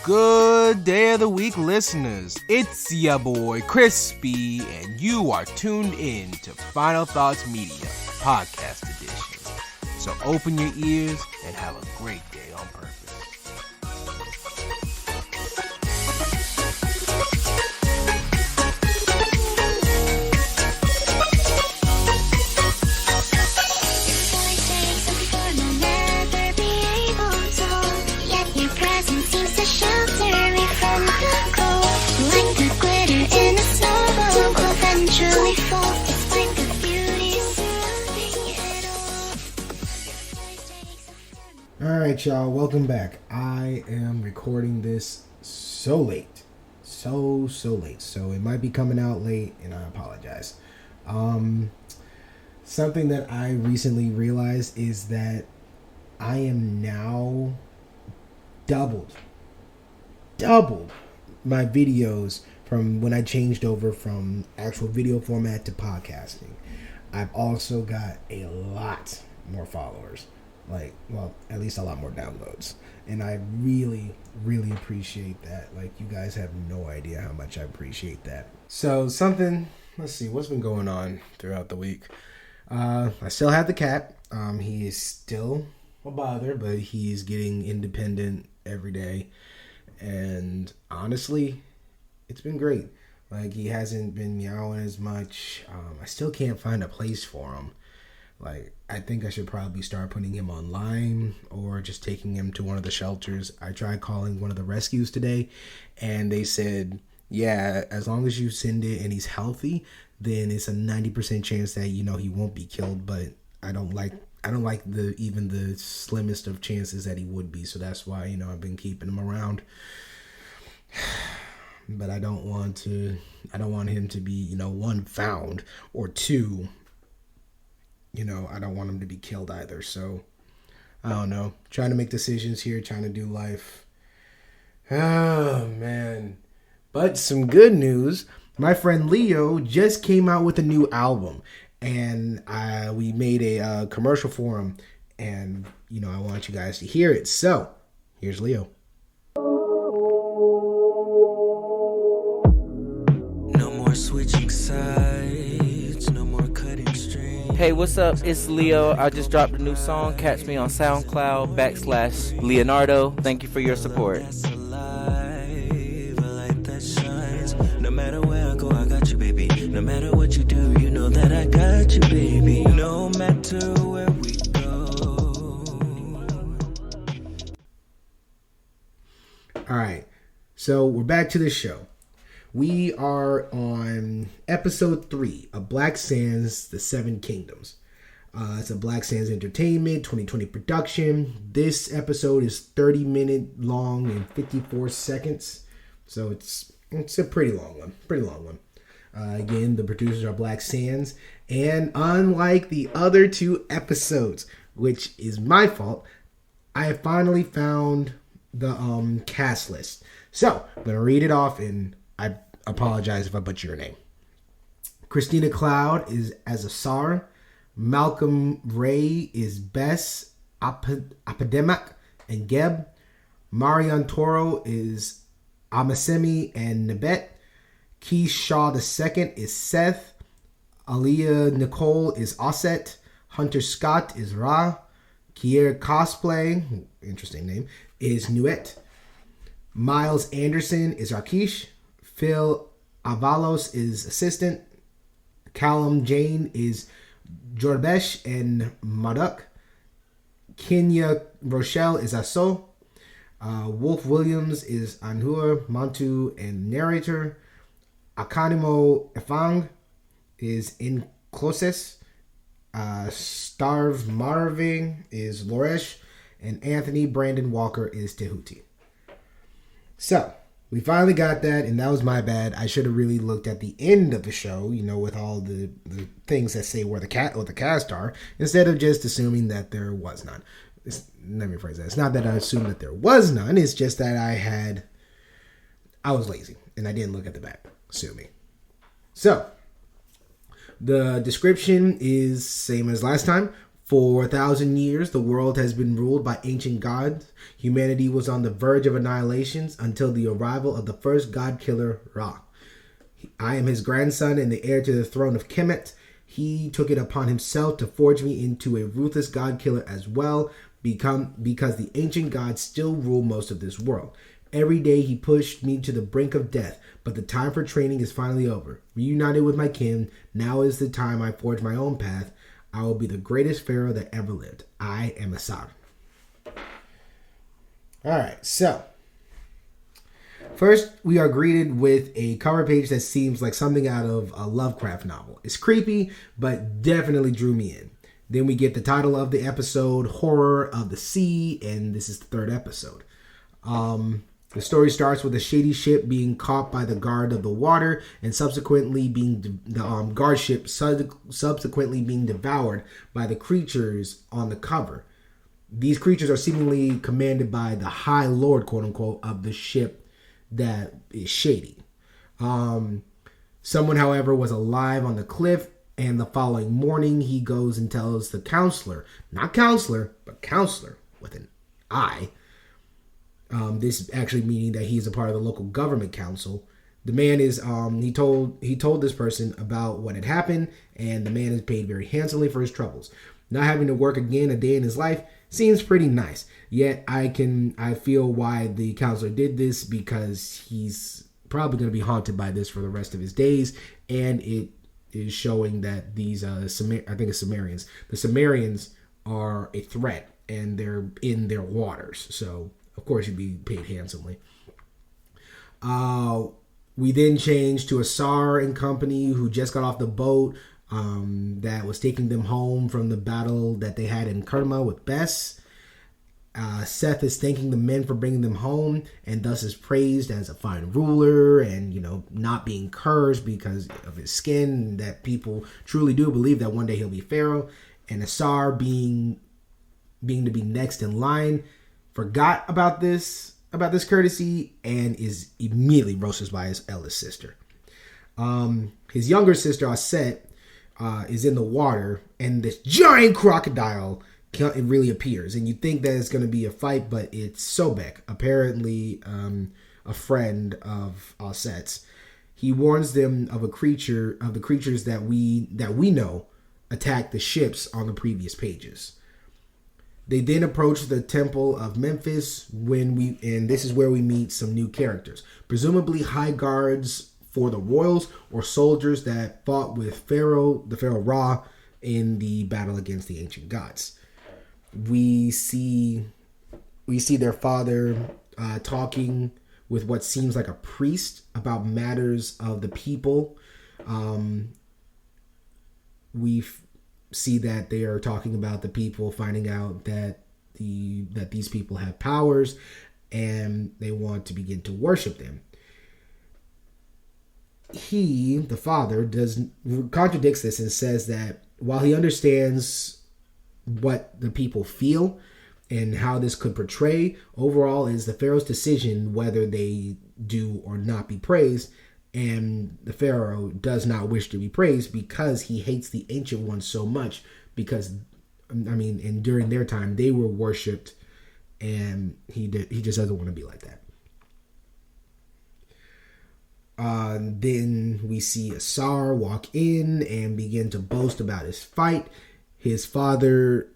Good day of the week, listeners. It's ya boy Crispy, and you are tuned in to Final Thoughts Media Podcast Edition. So open your ears and have a great day on purpose. Alright, y'all, welcome back. I am recording this so late. So late. So it might be coming out late, and I apologize. Something that I recently realized is that I am now doubled my videos from when I changed over from actual video format to podcasting. I've also got a lot more followers. At least a lot more downloads. And I really appreciate that. You guys have no idea how much I appreciate that. So let's see, what's been going on throughout the week? I still have the cat. He is still a bother, but he's getting independent every day. And honestly, it's been great. He hasn't been meowing as much. I still can't find a place for him. I think I should probably start putting him online or just taking him to one of the shelters. I tried calling one of the rescues today, and they said, yeah, as long as you send it and he's healthy, then it's a 90% chance that, he won't be killed. But I don't like even the slimmest of chances that he would be. So that's why, I've been keeping him around. But I don't want him to be, one, found, or two, I don't want him to be killed either. So, I don't know. Trying to make decisions here, trying to do life. Oh, man. But some good news. My friend Leo just came out with a new album. And we made a commercial for him. And, I want you guys to hear it. So, here's Leo. No more switching sides. No more cutting strings. Hey, what's up? It's Leo. I just dropped a new song. Catch me on SoundCloud /Leonardo. Thank you for your support. No matter where I go, I got you, baby. No matter what you do, you know that I got you, baby. No matter where we go. All right. So we're back to the show. We are on episode 3 of Black Sands, The Seven Kingdoms. It's a Black Sands Entertainment 2020 production. This episode is 30 minutes long and 54 seconds. So it's a pretty long one. Again, the producers are Black Sands. And unlike the other 2 episodes, which is my fault, I have finally found the cast list. So I'm going to read it off, and I apologize if I butcher your name. Christina Cloud is as Asar. Malcolm Ray is Bess, Epidemic, and Geb. Marion Toro is Amasemi and Nabet. Keith Shaw II is Seth. Aaliyah Nicole is Osset. Hunter Scott is Ra. Kier Cosplay, interesting name, is Nuet. Miles Anderson is Rakesh. Phil Avalos is Assistant. Callum Jane is Jorbesh and Maduk. Kenya Rochelle is Aso. Wolf Williams is Anhur Mantu and Narrator. Akanimo Efang is Incloses. Starve Marving is Loresh. And Anthony Brandon Walker is Tehuti. So, we finally got that, and that was my bad. I should have really looked at the end of the show, with all the things that say where the cast are, instead of just assuming that there was none. Let me phrase that. It's not that I assumed that there was none. It's just that I was lazy, and I didn't look at the back. Sue me. So, the description is same as last time. For 1,000 years, the world has been ruled by ancient gods. Humanity was on the verge of annihilation until the arrival of the first god killer, Ra. I am his grandson and the heir to the throne of Kemet. He took it upon himself to forge me into a ruthless god killer as well, because the ancient gods still rule most of this world. Every day he pushed me to the brink of death, but the time for training is finally over. Reunited with my kin, now is the time I forge my own path. I will be the greatest pharaoh that ever lived. I am Asar. Alright, so first, we are greeted with a cover page that seems like something out of a Lovecraft novel. It's creepy, but definitely drew me in. Then we get the title of the episode, Horror of the Sea, and this is the third episode. The story starts with a shady ship being caught by the guard of the water, and subsequently the guard ship subsequently being devoured by the creatures on the cover. These creatures are seemingly commanded by the High Lord, quote unquote, of the ship that is shady. Someone, however, was alive on the cliff, and the following morning he goes and tells the counselor, not counselor, but counselor with an I. This actually meaning that he's a part of the local government council. The man is he told this person about what had happened, and the man is paid very handsomely for his troubles. Not having to work again a day in his life seems pretty nice. Yet I feel why the counselor did this, because he's probably going to be haunted by this for the rest of his days, and it is showing that these I think it's Sumerians. The Sumerians are a threat, and they're in their waters. So of course you'd be paid handsomely. We then change to Asar and company, who just got off the boat that was taking them home from the battle that they had in Kerma with Bess. Seth is thanking the men for bringing them home, and thus is praised as a fine ruler, and not being cursed because of his skin. That people truly do believe that one day he'll be pharaoh. And Asar, being to be next in line, forgot about this courtesy and is immediately roasted by his eldest sister. His younger sister Aset is in the water, and this giant crocodile it really appears, and you think that it's going to be a fight, but it's Sobek, apparently a friend of Aset's. He warns them of the creatures that we know attacked the ships on the previous pages. They then approach the temple of Memphis and this is where we meet some new characters, presumably high guards for the royals or soldiers that fought with the Pharaoh Ra in the battle against the ancient gods. We see their father talking with what seems like a priest about matters of the people. We see that they are talking about the people, finding out that these people have powers, and they want to begin to worship them. He, the father, contradicts this and says that while he understands what the people feel and how this could portray, overall is the pharaoh's decision whether they do or not be praised, and the pharaoh does not wish to be praised because he hates the ancient ones so much, because and during their time they were worshipped, and he just doesn't want to be like that. Then we see Asar walk in and begin to boast about his fight. His father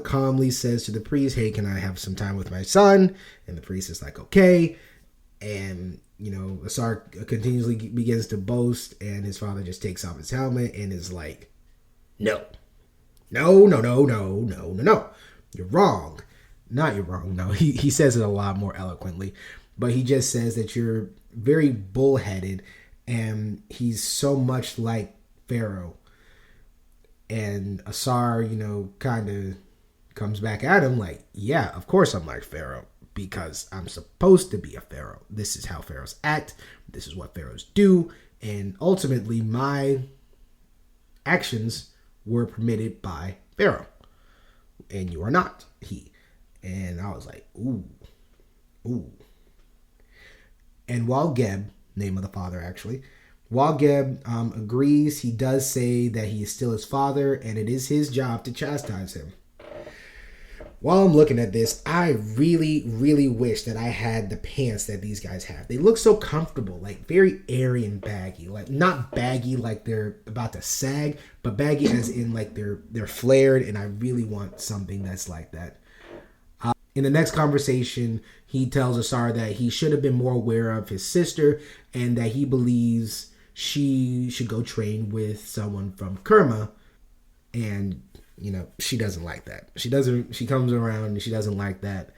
calmly says to the priest, "Hey, can I have some time with my son?" And the priest is like, "Okay." And Asar continuously begins to boast, and his father just takes off his helmet and is like, "No. You're wrong." Not you're wrong. No, he says it a lot more eloquently, but he just says that you're very bullheaded, and he's so much like Pharaoh. And Asar, kind of comes back at him like, "Yeah, of course I'm like Pharaoh, because I'm supposed to be a pharaoh. This is how pharaohs act. This is what pharaohs do. And ultimately, my actions were permitted by Pharaoh. And you are not he." And I was like, ooh. And while Geb, name of the father actually, While Geb agrees, he does say that he is still his father and it is his job to chastise him. While I'm looking at this, I really, really wish that I had the pants that these guys have. They look so comfortable, like very airy and baggy. Like not baggy like they're about to sag, but baggy as in like they're flared, and I really want something that's like that. In the next conversation, he tells Asar that he should have been more aware of his sister and that he believes she should go train with someone from Kerma. And, you know, she doesn't like that. She comes around and she doesn't like that.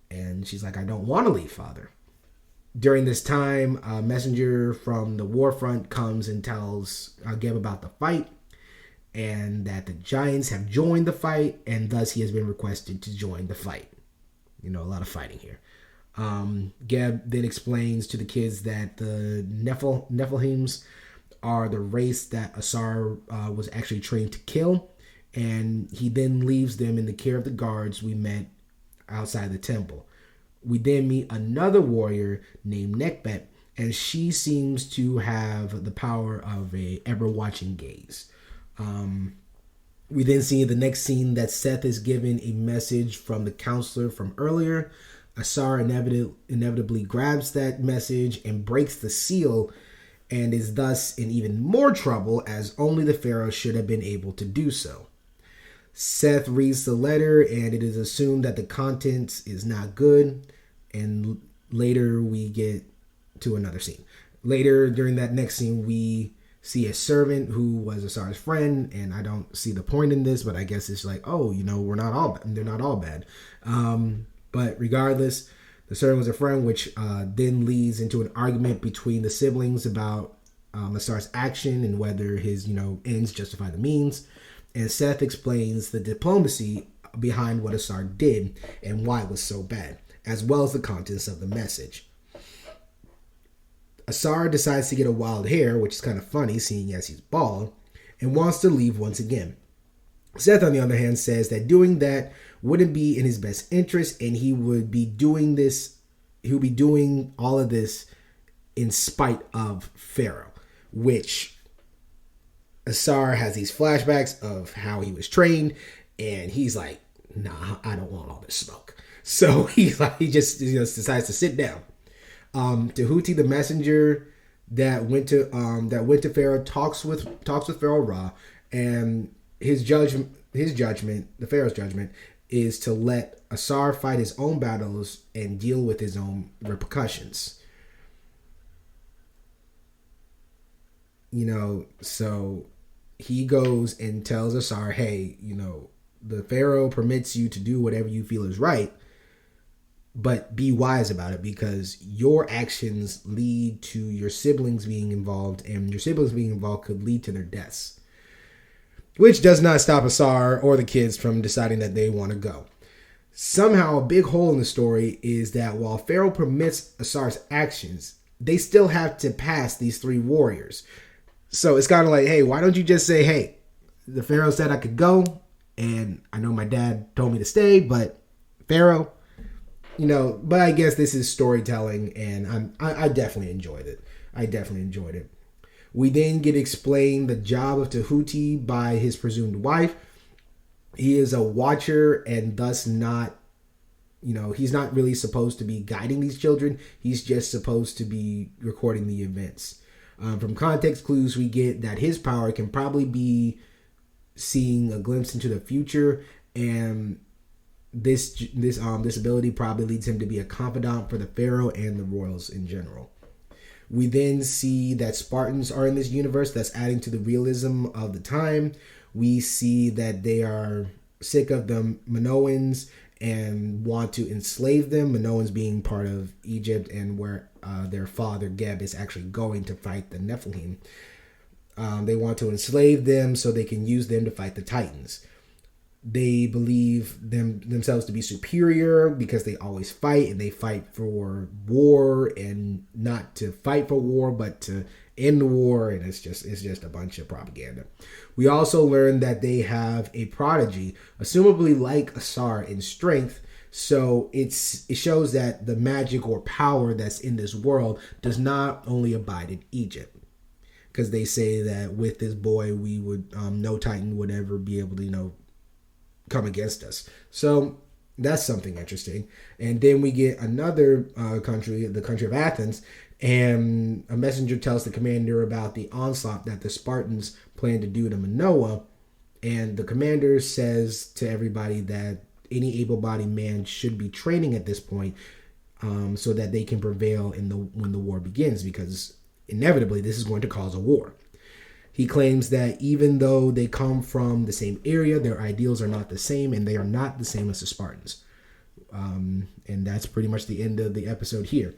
And she's like, I don't want to leave, father. During this time, a messenger from the war front comes and tells Geb about the fight, and that the Giants have joined the fight, and thus he has been requested to join the fight. You know, a lot of fighting here. Geb then explains to the kids that the Nephilims are the race that Asar was actually trained to kill, and he then leaves them in the care of the guards we met outside the temple. We then meet another warrior named Nekbet, and she seems to have the power of a ever-watching gaze. We then see the next scene that Seth is given a message from the counselor from earlier. Asar inevitably grabs that message and breaks the seal, and is thus in even more trouble, as only the Pharaoh should have been able to do so. Seth reads the letter, and it is assumed that the contents is not good, and later we get to another scene. Later, during that next scene, we see a servant who was Asar's friend, and I don't see the point in this, but I guess it's like, oh, you know, they're not all bad. But regardless, the servant was a friend, which then leads into an argument between the siblings about Asar's action and whether his, ends justify the means. And Seth explains the diplomacy behind what Asar did and why it was so bad, as well as the contents of the message. Asar decides to get a wild hair, which is kind of funny seeing as he's bald, and wants to leave once again. Seth, on the other hand, says that doing that wouldn't be in his best interest, and he would be doing all of this in spite of Pharaoh, which Asar has these flashbacks of how he was trained, and he's like, nah, I don't want all this smoke. So he just decides to sit down. Tahuti, the messenger that went to Pharaoh, talks with Pharaoh Ra, and his judgment, the Pharaoh's judgment, is to let Asar fight his own battles and deal with his own repercussions. So he goes and tells Asar, hey, the Pharaoh permits you to do whatever you feel is right, but be wise about it, because your actions lead to your siblings being involved, and your siblings being involved could lead to their deaths. Which does not stop Asar or the kids from deciding that they want to go. Somehow, a big hole in the story is that while Pharaoh permits Asar's actions, they still have to pass these three warriors. So it's kind of like, hey, why don't you just say, hey, the Pharaoh said I could go, and I know my dad told me to stay, but Pharaoh, but I guess this is storytelling, and I definitely enjoyed it. We then get explained the job of Tahuti by his presumed wife. He is a watcher and thus not, he's not really supposed to be guiding these children. He's just supposed to be recording the events. From context clues, we get that his power can probably be seeing a glimpse into the future, and this ability probably leads him to be a confidant for the Pharaoh and the royals in general. We then see that Spartans are in this universe. That's adding to the realism of the time. We see that they are sick of the Minoans and want to enslave them. Minoans being part of Egypt, and where their father Geb is actually going to fight the Nephilim. They want to enslave them so they can use them to fight the Titans. They believe themselves to be superior because they always fight, and they fight for war, and not to fight for war, but to end the war. And it's just a bunch of propaganda. We also learn that they have a prodigy, assumably like Asar in strength. So it shows that the magic or power that's in this world does not only abide in Egypt. because they say that with this boy, we would no Titan would ever be able to come against us. So that's something interesting. And then we get another country, the country of Athens, and a messenger tells the commander about the onslaught that the Spartans plan to do to Manoa. And the commander says to everybody that any able-bodied man should be training at this point, so that they can prevail when the war begins, because inevitably this is going to cause a war. He claims that even though they come from the same area, their ideals are not the same, and they are not the same as the Spartans. And that's pretty much the end of the episode here.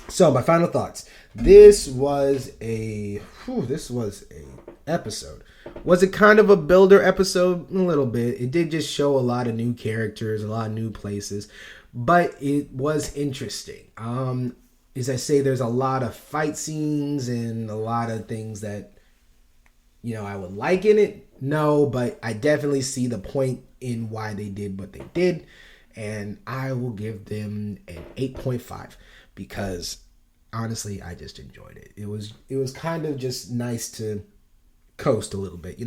So my final thoughts. This was a episode. Was it kind of a builder episode? A little bit. It did just show a lot of new characters, a lot of new places, but it was interesting. As I say, there's a lot of fight scenes and a lot of things that I would like in it. No, but I definitely see the point in why they did what they did, and I will give them an 8.5 because honestly, I just enjoyed it. It was kind of just nice to coast a little bit,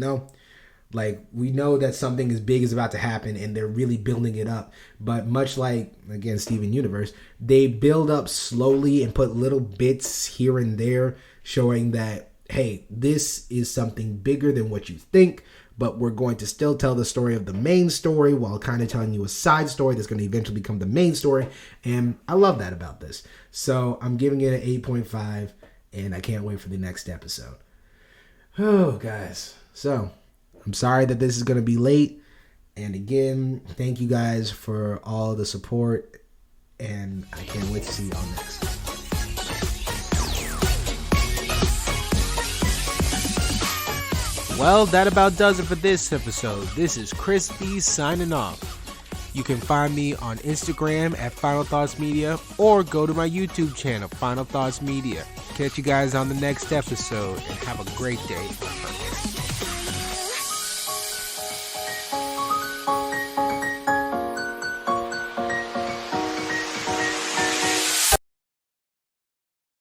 like we know that something as big is about to happen and they're really building it up, but much like again Steven Universe, they build up slowly and put little bits here and there showing that, hey, this is something bigger than what you think, but we're going to still tell the story of the main story while kind of telling you a side story that's going to eventually become the main story. And I love that about this. So I'm giving it an 8.5, and I can't wait for the next episode. Oh, guys. So I'm sorry that this is going to be late. And again, thank you guys for all the support. And I can't wait to see y'all next. Well, that about does it for this episode. This is Chris B signing off. You can find me on Instagram at Final Thoughts Media or go to my YouTube channel, Final Thoughts Media. Catch you guys on the next episode and have a great day.